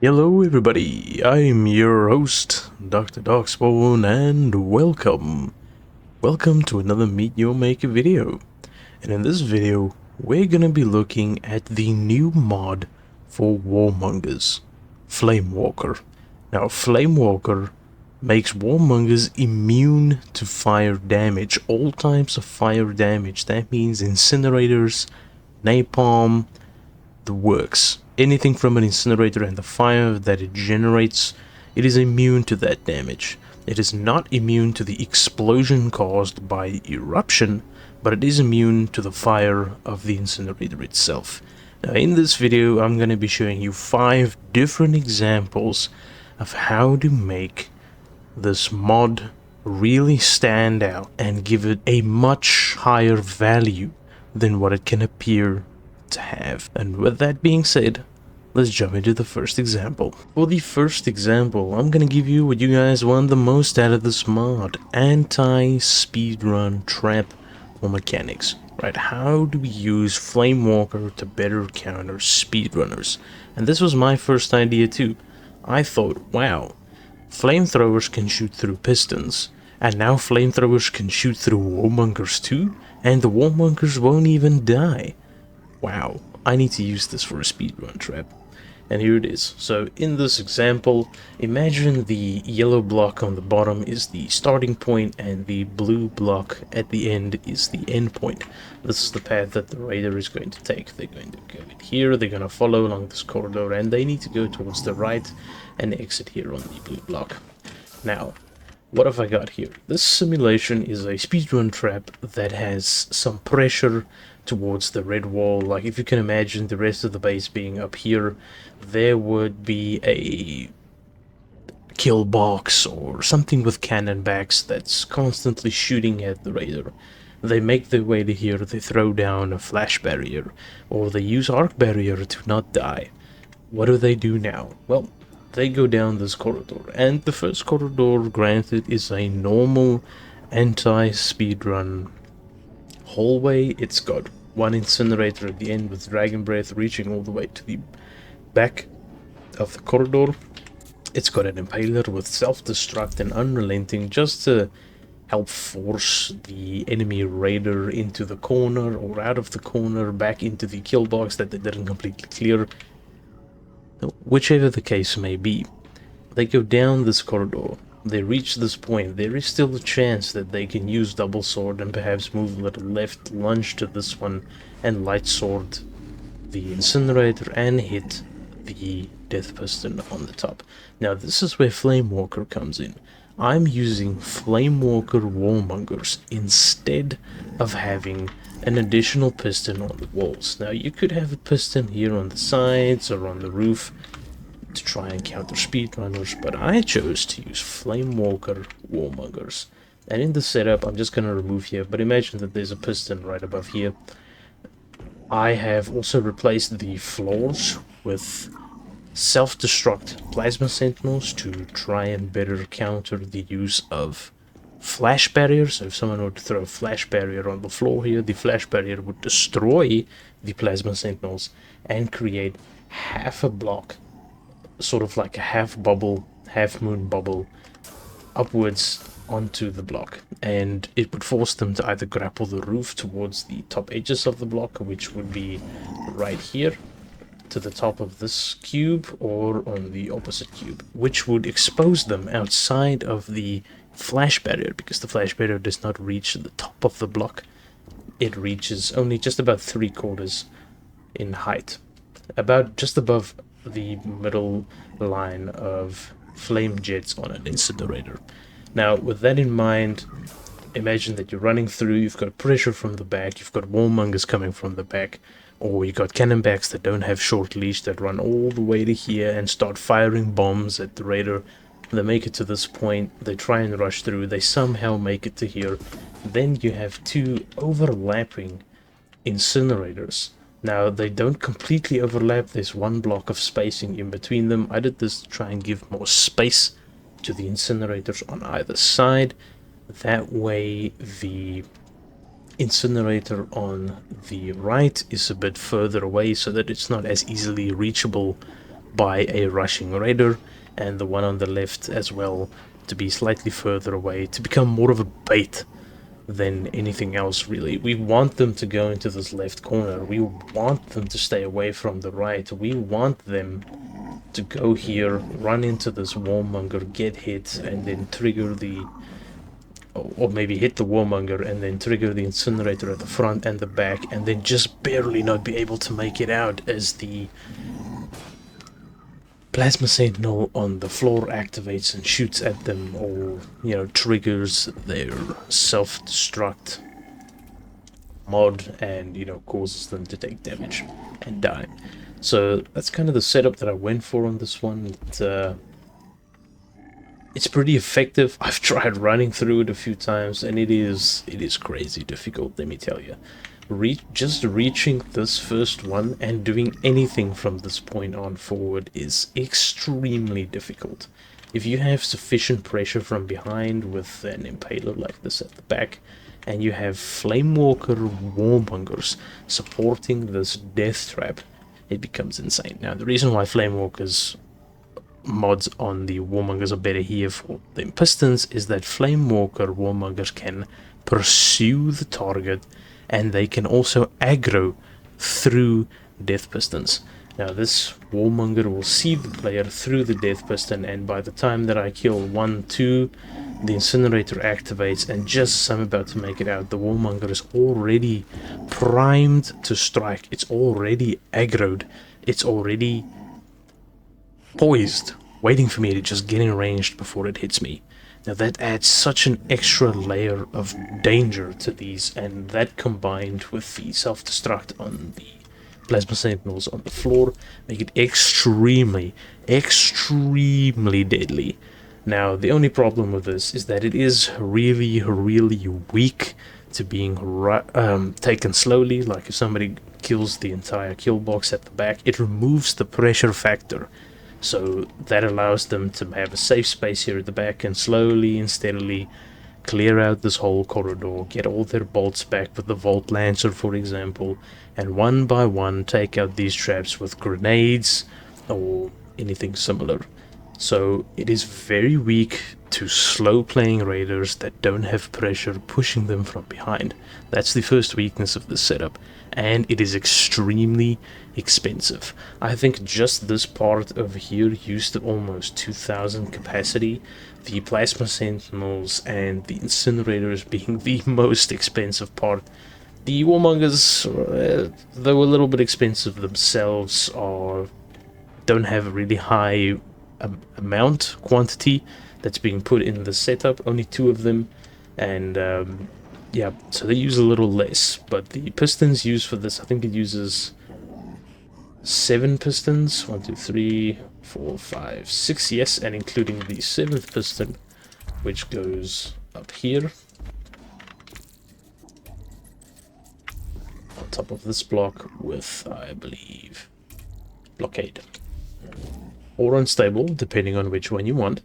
Hello everybody, I'm your host, Dr. Darkspawn, and welcome. Welcome to another Meet Your Maker video. And in this video, we're gonna be looking at the new mod for Warmongers, Flamewalker. Now, Flamewalker makes Warmongers immune to fire damage, all types of fire damage. That means incinerators, napalm, the works. Anything from an incinerator and the fire that it generates, it is immune to that damage. It is not immune to the explosion caused by eruption, but it is immune to the fire of the incinerator itself. Now in this video I'm going to be showing you 5 different examples of how to make this mod really stand out and give it a much higher value than what it can appear to have. And with that being said, let's jump into the first example. For the first example, I'm gonna give you what you guys want the most out of this mod: anti-speedrun trap or mechanics. Right, how do we use Flamewalker to better counter speedrunners? And this was my first idea too. I thought, wow, flamethrowers can shoot through pistons, and now flamethrowers can shoot through warmongers too, and the warmongers won't even die. Wow, I need to use this for a speedrun trap. And here it is. So in this example, imagine the yellow block on the bottom is the starting point and the blue block at the end is the end point. This is the path that the raider is going to take. They're going to go in here, they're going to follow along this corridor, and they need to go towards the right and exit here on the blue block. Now, what have I got here? This simulation is a speedrun trap that has some pressure towards the red wall. Like, if you can imagine the rest of the base being up here, there would be a kill box or something with cannon backs that's constantly shooting at the raider. They make their way to here, they throw down a flash barrier, or they use arc barrier to not die. What do they do now? Well, they go down this corridor, and the first corridor, granted, is a normal anti-speedrun hallway. It's got one incinerator at the end with dragon breath reaching all the way to the back of the corridor. It's got an impaler with self-destruct and unrelenting, just to help force the enemy raider into the corner or out of the corner back into the kill box that they didn't completely clear. Whichever the case may be, they go down this corridor, they reach this point, there is still a chance that they can use double sword and perhaps move a little left, lunge to this one, and light sword the incinerator and hit the death piston on the top. Now this is where Flamewalker comes in. I'm using Flamewalker Warmongers instead of having an additional piston on the walls. Now you could have a piston here on the sides or on the roof to try and counter speedrunners, but I chose to use Flamewalker Warmongers. And in the setup, I'm just going to remove here, but imagine that there's a piston right above here. I have also replaced the floors with self-destruct plasma sentinels to try and better counter the use of flash barriers. So if someone were to throw a flash barrier on the floor here, the flash barrier would destroy the plasma sentinels and create half a block, sort of like a half bubble, half moon bubble upwards onto the block, and it would force them to either grapple the roof towards the top edges of the block, which would be right here to the top of this cube, or on the opposite cube, which would expose them outside of the flash barrier, because the flash barrier does not reach the top of the block. It reaches only just about 3/4 in height, about just above the middle line of flame jets on an incinerator. Now, with that in mind, imagine that you're running through, you've got pressure from the back, you've got warmongers coming from the back, or you got cannonbacks that don't have short leash that run all the way to here and start firing bombs at the raider. They make it to this point, they try and rush through, they somehow make it to here. Then you have two overlapping incinerators. Now, they don't completely overlap, there's one block of spacing in between them. I did this to try and give more space to the incinerators on either side. That way the incinerator on the right is a bit further away so that it's not as easily reachable by a rushing raider, and the one on the left as well to be slightly further away, to become more of a bait than anything else really. We want them to go into this left corner, we want them to stay away from the right, we want them to go here, run into this Warmonger, get hit, and then trigger the, or maybe hit the Warmonger and then trigger the incinerator at the front and the back, and then just barely not be able to make it out as the Plasma Sentinel on the floor activates and shoots at them, or, you know, triggers their self-destruct mod and, you know, causes them to take damage and die. So that's kind of the setup that I went for on this one. It's pretty effective. I've tried running through it a few times, and it is crazy difficult, let me tell you. Just reaching this first one and doing anything from this point on forward is extremely difficult. If you have sufficient pressure from behind with an impaler like this at the back, and you have Flamewalker Warmongers supporting this death trap, it becomes insane. Now, the reason why Flamewalkers mods on the Warmongers are better here for the pistons is that Flamewalker Warmongers can pursue the target, and they can also aggro through death pistons. Now this Warmonger will see the player through the death piston, and by the time that I kill 1, 2, the incinerator activates, and just as I'm about to make it out, the Warmonger is already primed to strike. It's already aggroed. It's already poised, waiting for me to just get in range before it hits me. Now that adds such an extra layer of danger to these, and that combined with the self-destruct on the Plasma Sentinels on the floor make it extremely, extremely deadly. Now the only problem with this is that it is really, really weak to being taken slowly. Like if somebody kills the entire kill box at the back, it removes the pressure factor. So that allows them to have a safe space here at the back and slowly and steadily clear out this whole corridor, get all their bolts back with the Volt Lancer, for example, and one by one take out these traps with grenades or anything similar. So it is very weak to slow playing raiders that don't have pressure pushing them from behind. That's the first weakness of this setup, and it is extremely expensive. I think just this part over here used almost 2000 capacity, the Plasma Sentinels and the Incinerators being the most expensive part. The Warmongers, though a little bit expensive themselves, don't have a really high quantity that's being put in the setup, only 2 of them, and yeah, so they use a little less. But the pistons used for this, I think it uses 7 pistons, 1, 2, 3, 4, 5, 6, yes, and including the 7th piston, which goes up here on top of this block with, I believe, blockade or unstable, depending on which one you want.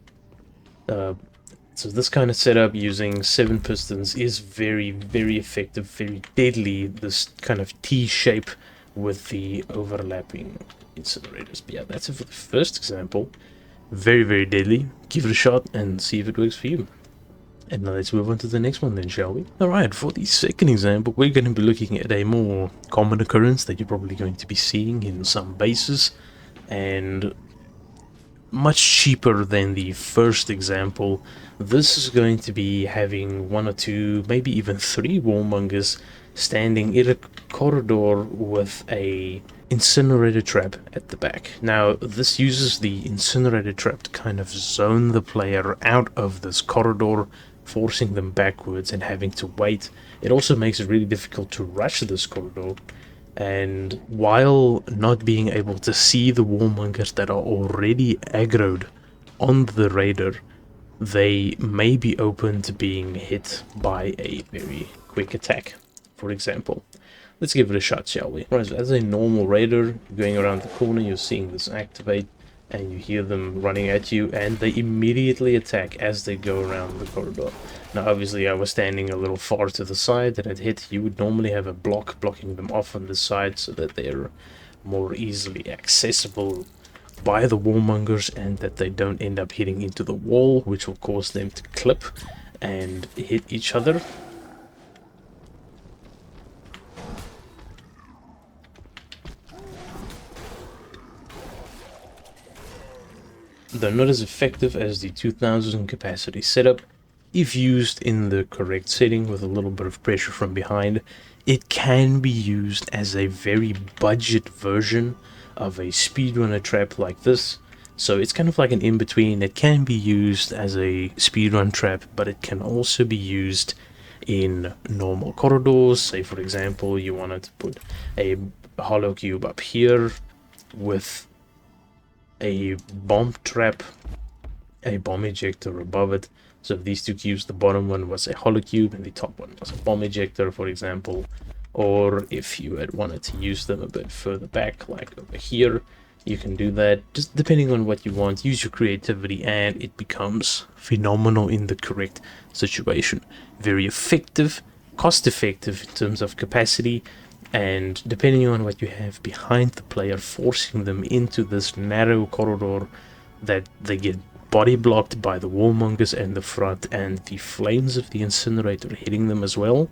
So this kind of setup using 7 pistons is very, very effective, very deadly, this kind of T shape with the overlapping incinerators. But yeah, that's it for the first example. Very, very deadly. Give it a shot and see if it works for you. And now let's move on to the next one then, shall we? Alright, for the second example, we're going to be looking at a more common occurrence that you're probably going to be seeing in some bases, and much cheaper than the first example. This is going to be having 1 or 2, maybe even 3 Warmongers standing in a corridor with a incinerator trap at the back. Now this uses the incinerator trap to kind of zone the player out of this corridor, forcing them backwards and having to wait. It also makes it really difficult to rush this corridor, and while not being able to see the Warmongers that are already aggroed on the raider, they may be open to being hit by a very quick attack, for example. Let's give it a shot, shall we? Right, so as a normal raider, going around the corner, you're seeing this activate, and you hear them running at you, and they immediately attack as they go around the corridor. Now obviously I was standing a little far to the side that it hit. You would normally have a block blocking them off on the side so that they're more easily accessible by the Warmongers and that they don't end up hitting into the wall, which will cause them to clip and hit each other. Though not as effective as the 2000 capacity setup, if used in the correct setting with a little bit of pressure from behind, it can be used as a very budget version of a speedrunner trap like this. So it's kind of like an in-between. It can be used as a speedrun trap, but it can also be used in normal corridors. Say for example you wanted to put a hollow cube up here with a bomb trap, a bomb ejector above it. So if these two cubes, the bottom one was a hollow cube and the top one was a bomb ejector, for example, or if you had wanted to use them a bit further back, like over here, you can do that, just depending on what you want. Use your creativity and it becomes phenomenal in the correct situation. Very effective, cost effective in terms of capacity, and depending on what you have behind the player, forcing them into this narrow corridor that they get body blocked by the Warmongers and the front, and the flames of the incinerator hitting them as well,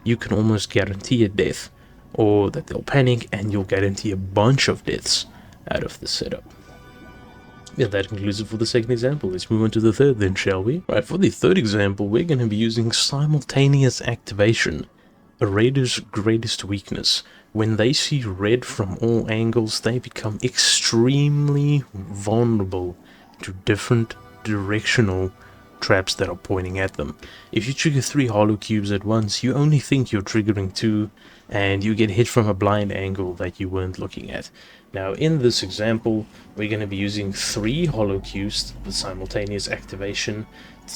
you can almost guarantee a death, or that they'll panic and you'll guarantee a bunch of deaths out of the setup. Yeah, that concludes it for the second example. Let's move on to the third then, shall we? Right, for the third example, we're going to be using simultaneous activation. A raider's greatest weakness. When they see red from all angles, they become extremely vulnerable to different directional traps that are pointing at them. If you trigger 3 hollow cubes at once, you only think you're triggering 2, and you get hit from a blind angle that you weren't looking at. Now in this example, we're going to be using 3 hollow cubes with simultaneous activation,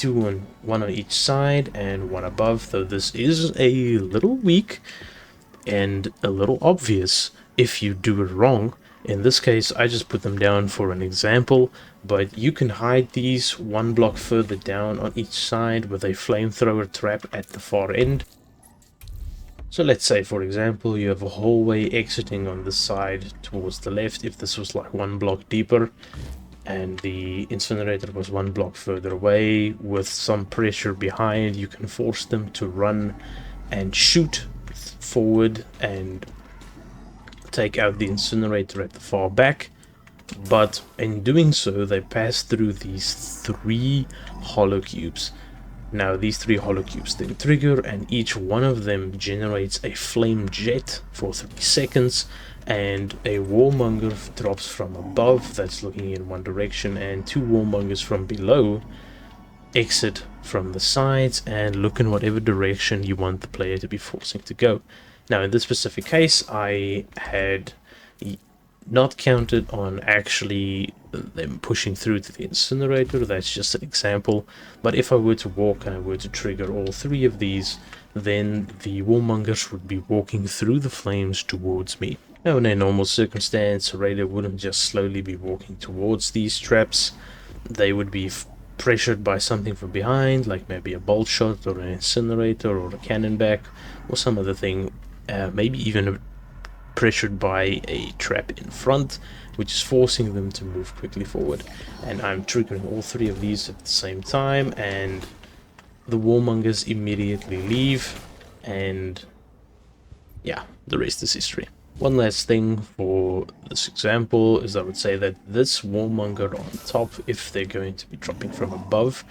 1 on each side and 1 above, though this is a little weak and a little obvious if you do it wrong. In this case, I just put them down for an example, but you can hide these 1 block further down on each side with a flamethrower trap at the far end. So let's say, for example, you have a hallway exiting on this side towards the left. If this was like 1 block deeper and the incinerator was 1 block further away, with some pressure behind, you can force them to run and shoot forward and take out the incinerator at the far back. But in doing so, they pass through these 3 hollow cubes. Now these 3 hollow cubes then trigger, and each one of them generates a flame jet for 3 seconds, and a Warmonger drops from above that's looking in one direction, and 2 Warmongers from below exit from the sides and look in whatever direction you want the player to be forcing to go. Now in this specific case, I had not counted on actually them pushing through to the incinerator. That's just an example. But if I were to walk and I were to trigger all 3 of these, then the Warmongers would be walking through the flames towards me. Now in a normal circumstance, a raider wouldn't just slowly be walking towards these traps. They would be pressured by something from behind, like maybe a bolt shot or an incinerator or a cannon back or some other thing, maybe even pressured by a trap in front, which is forcing them to move quickly forward. And I'm triggering all 3 of these at the same time, and the Warmongers immediately leave, and yeah, the rest is history. One last thing for this example is I would say that this Warmonger on top, if they're going to be dropping from above,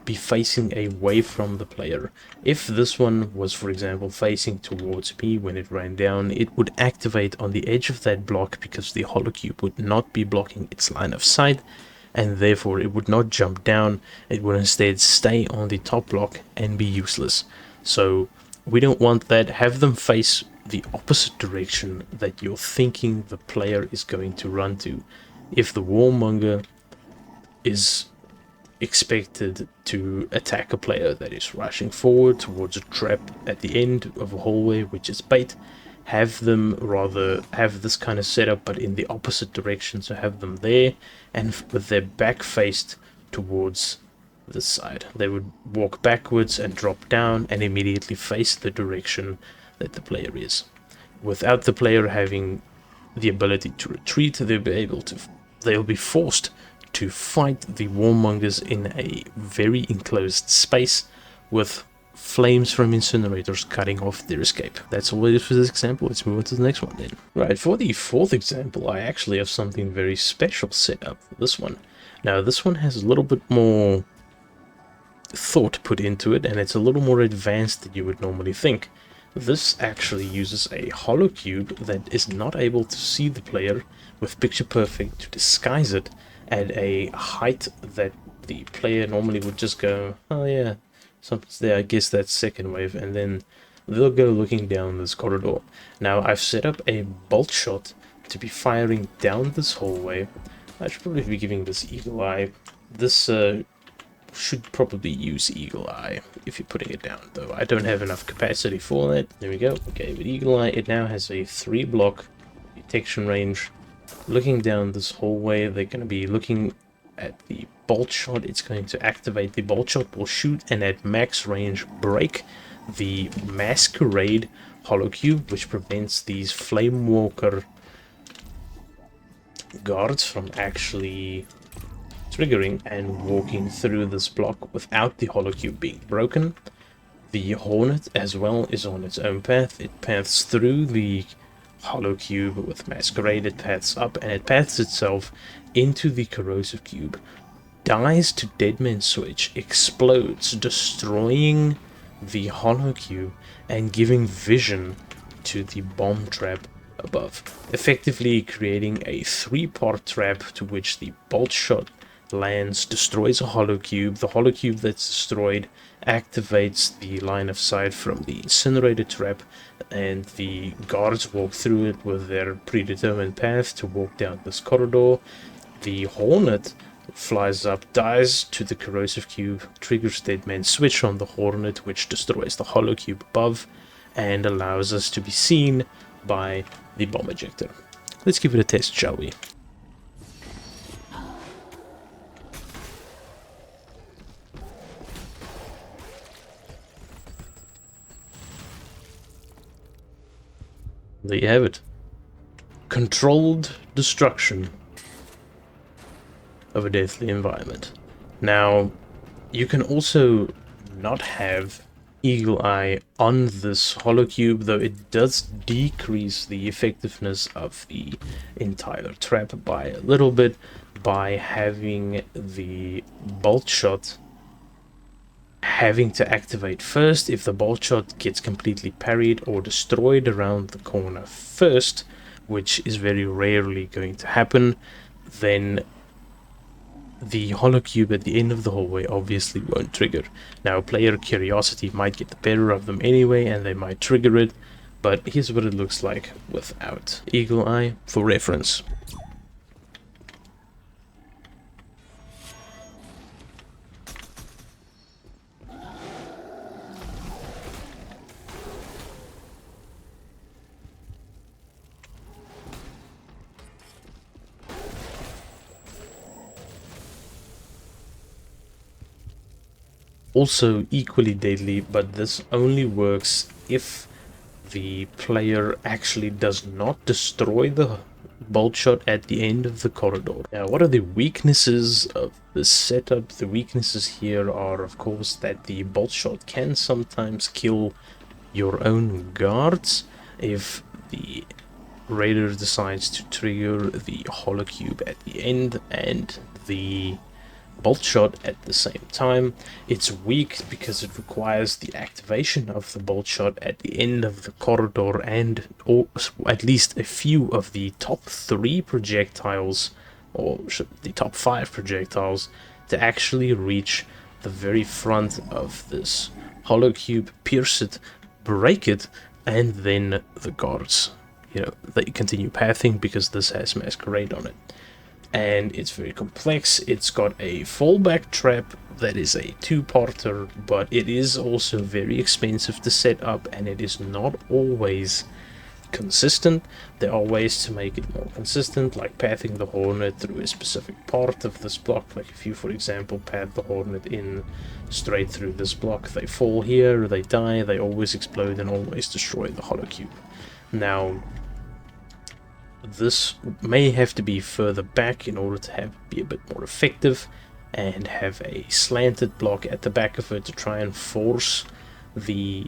be facing away from the player. If this one was, for example, facing towards me when it ran down, it would activate on the edge of that block because the hollow cube would not be blocking its line of sight, and therefore it would not jump down. It would instead stay on the top block and be useless. So we don't want that. Have them face the opposite direction that you're thinking the player is going to run to. If the Warmonger is expected to attack a player that is rushing forward towards a trap at the end of a hallway, which is bait, have them rather have this kind of setup but in the opposite direction. So have them there and with their back faced towards this side. They would walk backwards and drop down and immediately face the direction that the player is. Without the player having the ability to retreat, they'll be able to they'll be forced to fight the Warmongers in a very enclosed space with flames from incinerators cutting off their escape. That's all it is for this example. Let's move on to the next one then. Right, for the fourth example, I actually have something very special set up for this one. Now, this one has a little bit more thought put into it, and it's a little more advanced than you would normally think. This actually uses a hollow cube that is not able to see the player with picture perfect to disguise it at a height that the player normally would just go, oh yeah, something's there, I guess that's second wave, and then they'll go looking down this corridor. Now I've set up a bolt shot to be firing down this hallway. I should probably be giving this eagle eye. This should probably use eagle eye if you're putting it down, though I don't have enough capacity for that. There we go. Okay, with eagle eye it now has a 3-block detection range. Looking down this hallway, they're going to be looking at the bolt shot. It's going to activate the bolt shot, will shoot and at max range break the masquerade hollow cube, which prevents these Flamewalker guards from actually triggering and walking through this block without the hollow cube being broken. The Hornet as well is on its own path. It paths through the hollow cube with masquerade, it paths up and it paths itself into the corrosive cube, dies to Deadman Switch, explodes, destroying the hollow cube and giving vision to the bomb trap above, effectively creating a 3-part trap to which the bolt shot lands, destroys a hollow cube. The hollow cube that's destroyed activates the line of sight from the incinerator trap, and the guards walk through it with their predetermined path to walk down this corridor. The Hornet flies up, dies to the corrosive cube, triggers Deadman Switch on the Hornet, which destroys the hollow cube above and allows us to be seen by the bomb ejector. Let's give it a test, shall we? There you have it. Controlled destruction of a deathly environment. Now, you can also not have eagle eye on this hollow cube, though it does decrease the effectiveness of the entire trap by a little bit by having the bolt shot having to activate first. If the bolt shot gets completely parried or destroyed around the corner first, which is very rarely going to happen, then the hollow cube at the end of the hallway obviously won't trigger. Now, player curiosity might get the better of them anyway, and they might trigger it, but here's what it looks like without eagle eye for reference. Also equally deadly, but this only works if the player actually does not destroy the bolt shot at the end of the corridor. Now, what are the weaknesses of this setup? The weaknesses here are, of course, that the bolt shot can sometimes kill your own guards if the raider decides to trigger the hollow cube at the end and the bolt shot at the same time. It's weak because it requires the activation of the bolt shot at the end of the corridor and or at least a few of the top 3 projectiles, or the top 5 projectiles, to actually reach the very front of this hollow cube, pierce it, break it, and then the guards, they continue pathing because this has masquerade on it. And it's very complex. It's got a fallback trap that is a 2-parter, but it is also very expensive to set up, and it is not always consistent. There are ways to make it more consistent, like pathing the Hornet through a specific part of this block. Like if you, for example, path the Hornet in straight through this block, they fall here, they die, they always explode and always destroy the hollow cube. Now, this may have to be further back in order to be a bit more effective, and have a slanted block at the back of it to try and force the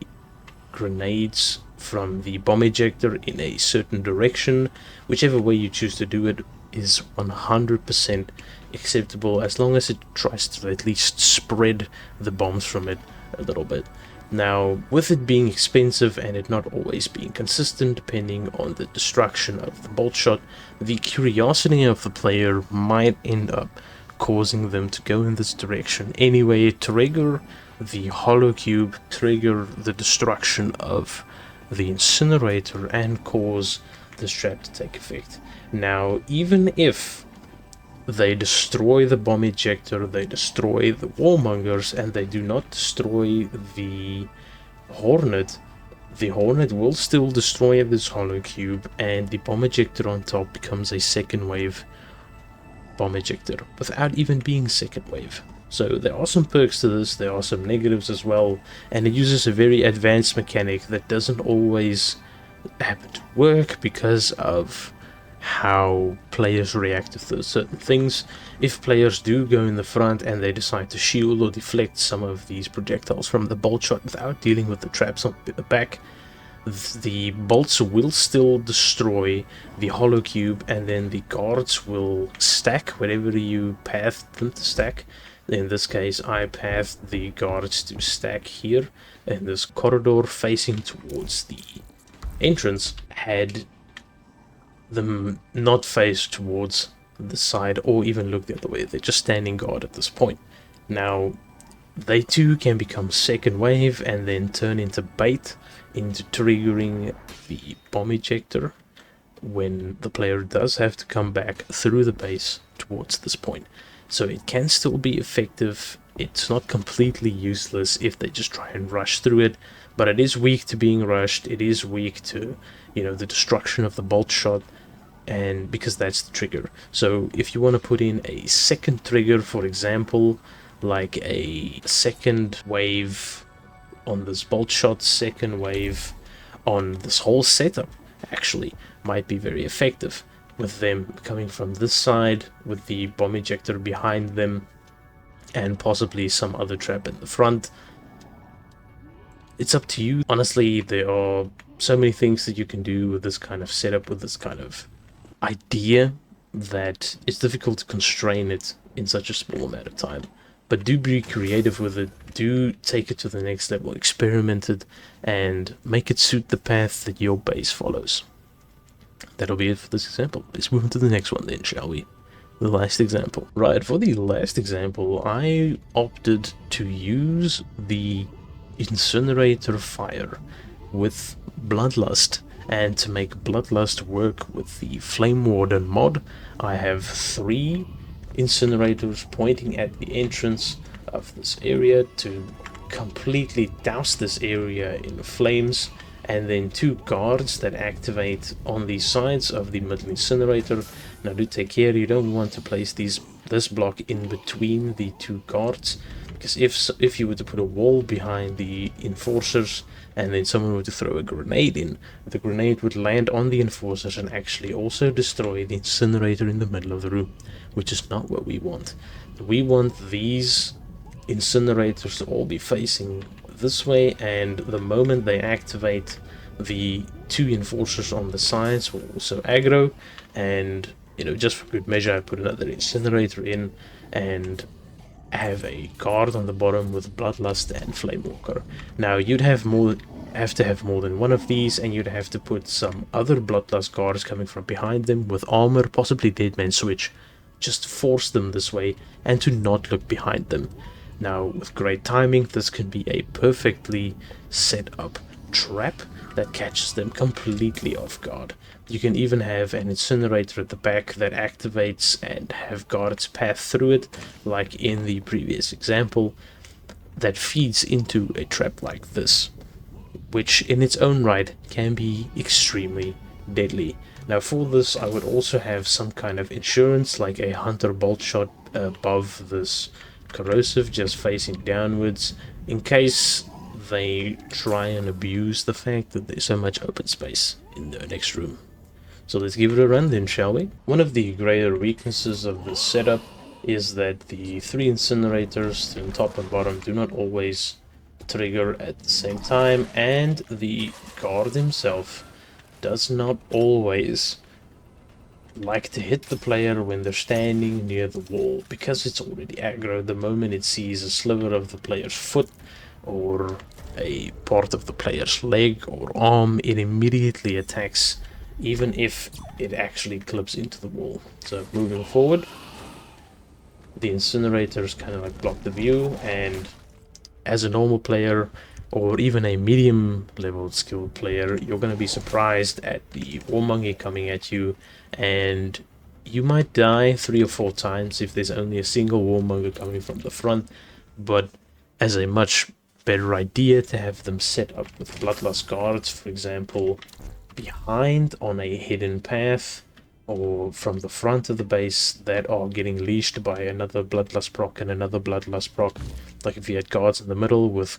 grenades from the bomb ejector in a certain direction. Whichever way you choose to do it is 100% acceptable, as long as it tries to at least spread the bombs from it a little bit. Now, with it being expensive and it not always being consistent depending on the destruction of the bolt shot, the curiosity of the player might end up causing them to go in this direction anyway, trigger the hollow cube, trigger the destruction of the incinerator, and cause this trap to take effect. Now, even if they destroy the bomb ejector, they destroy the Warmongers, and they do not destroy the Hornet will still destroy this hollow cube, and the bomb ejector on top becomes a second wave bomb ejector without even being second wave. So there are some perks to this, there are some negatives as well, and it uses a very advanced mechanic that doesn't always happen to work because of how players react to certain things. If players do go in the front and they decide to shield or deflect some of these projectiles from the bolt shot without dealing with the traps on the back, the bolts will still destroy the hollow cube, and then the guards will stack wherever you path them to stack. In this case, I pathed the guards to stack here in this corridor facing towards the entrance, had them not face towards the side or even look the other way. They're just standing guard at this point. Now, they too can become second wave and then turn into bait, into triggering the bomb ejector when the player does have to come back through the base towards this point. So it can still be effective. It's not completely useless if they just try and rush through it, but it is weak to being rushed. It is weak to, the destruction of the bolt shot, and because that's the trigger. So if you want to put in a second trigger, for example, like a second wave on this bolt shot, second wave on this whole setup, actually might be very effective, with them coming from this side with the bomb ejector behind them and possibly some other trap in the front. It's up to you. Honestly, there are so many things that you can do with this kind of setup, with this kind of idea, that it's difficult to constrain it in such a small amount of time. But do be creative with it, do take it to the next level, experiment it, and make it suit the path that your base follows. That'll be it for this example. Let's move on to the next one then, shall we? The last example. Right, for the last example, I opted to use the incinerator fire with Bloodlust, and to make Bloodlust work with the Flamewalker mod, I have 3 incinerators pointing at the entrance of this area to completely douse this area in flames, and then 2 guards that activate on the sides of the middle incinerator. Now do take care, you don't want to place this block in between the 2 guards, because if you were to put a wall behind the enforcers and then someone were to throw a grenade in, the grenade would land on the enforcers and actually also destroy the incinerator in the middle of the room, which is not what we want. We want these incinerators to all be facing this way, and the moment they activate, the 2 enforcers on the sides will also aggro, and just for good measure I put another incinerator in and have a guard on the bottom with Bloodlust and Flamewalker. Now you'd have to have more than one of these, and you'd have to put some other Bloodlust guards coming from behind them with armor, possibly Deadman Switch, just to force them this way and to not look behind them. Now, with great timing, this can be a perfectly set up trap that catches them completely off guard. You can even have an incinerator at the back that activates and have guards pass through it, like in the previous example, that feeds into a trap like this, which in its own right can be extremely deadly. Now for this, I would also have some kind of insurance, like a hunter bolt shot above this corrosive, just facing downwards, in case they try and abuse the fact that there's so much open space in the next room. So let's give it a run then, shall we? One of the greater weaknesses of this setup is that the 3 incinerators on top and bottom do not always trigger at the same time, and the guard himself does not always like to hit the player when they're standing near the wall, because it's already aggro. The moment it sees a sliver of the player's foot or a part of the player's leg or arm, it immediately attacks, even if it actually clips into the wall. So moving forward, the incinerators kind of like block the view, and as a normal player or even a medium level skilled player, you're going to be surprised at the Warmonger coming at you, and you might die 3 or 4 times if there's only a single Warmonger coming from the front. But as a much better idea to have them set up with Bloodlust guards, for example, behind on a hidden path or from the front of the base that are getting leashed by another Bloodlust proc and another Bloodlust proc. Like if you had guards in the middle with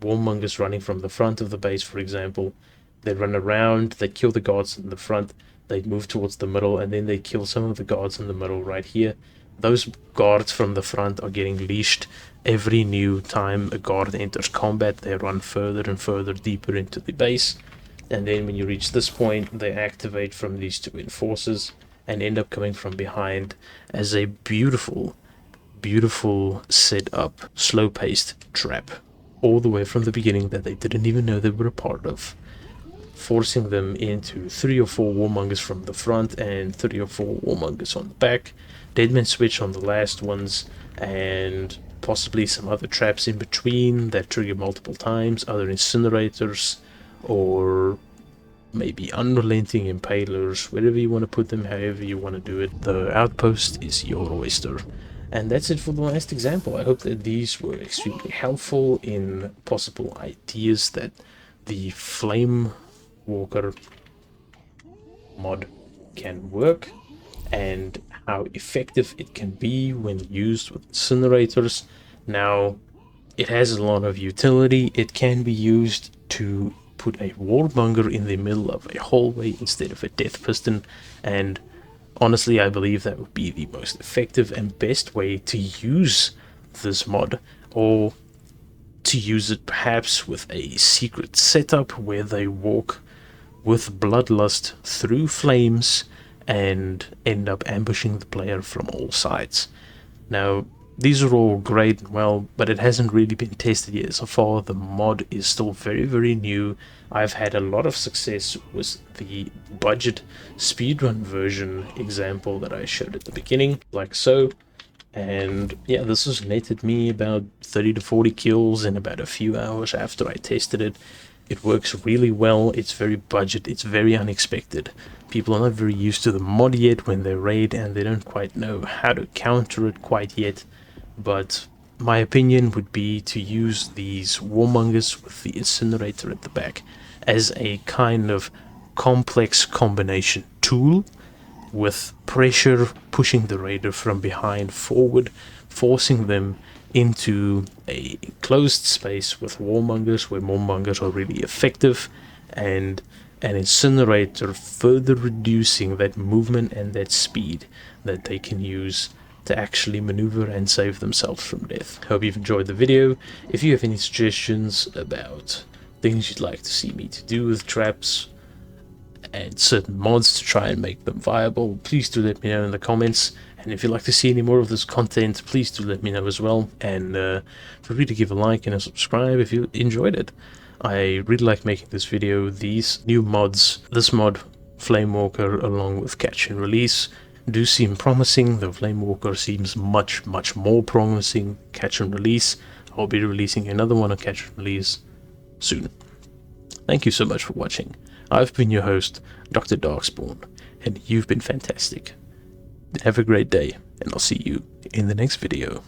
Warmongers running from the front of the base, for example, they'd run around, they'd kill the guards in the front, they'd move towards the middle, and then they'd kill some of the guards in the middle right here. Those guards from the front are getting leashed every new time a guard enters combat. They run further and further deeper into the base, and then when you reach this point, they activate from these 2 enforcers and end up coming from behind as a beautiful, beautiful set up, slow-paced trap all the way from the beginning that they didn't even know they were a part of, forcing them into 3 or 4 Warmongers from the front and 3 or 4 Warmongers on the back, Deadman Switch on the last ones, and possibly some other traps in between that trigger multiple times, other incinerators, or maybe unrelenting impalers, wherever you want to put them, however you want to do it. The outpost is your oyster. And that's it for the last example. I hope that these were extremely helpful in possible ideas that the Flamewalker mod can work, and how effective it can be when used with incinerators. Now, it has a lot of utility. It can be used to put a Warmonger in the middle of a hallway instead of a death piston, and honestly, I believe that would be the most effective and best way to use this mod, or to use it perhaps with a secret setup where they walk with Bloodlust through flames and end up ambushing the player from all sides. Now, these are all great and well, but it hasn't really been tested yet so far. The mod is still very, very new. I've had a lot of success with the budget speedrun version example that I showed at the beginning, like so. And yeah, this has netted me about 30 to 40 kills in about a few hours after I tested it. It works really well, it's very budget, it's very unexpected. People are not very used to the mod yet when they raid, and they don't quite know how to counter it quite yet. But my opinion would be to use these Warmongers with the incinerator at the back as a kind of complex combination tool, with pressure pushing the raider from behind forward, forcing them into a closed space with Warmongers where Warmongers are really effective, and an incinerator further reducing that movement and that speed that they can use to actually maneuver and save themselves from death. Hope you've enjoyed the video. If you have any suggestions about things you'd like to see me to do with traps and certain mods to try and make them viable, please do let me know in the comments. And if you'd like to see any more of this content, please do let me know as well. And feel free to give a like and a subscribe if you enjoyed it. I really like making this video. These new mods, this mod, Flamewalker, along with Catch and Release, do seem promising. The Flamewalker seems much more promising. Catch and Release, I'll be releasing another one on Catch and Release soon. Thank you so much for watching. I've been your host, Dr. Darkspawn, and you've been fantastic. Have a great day, and I'll see you in the next video.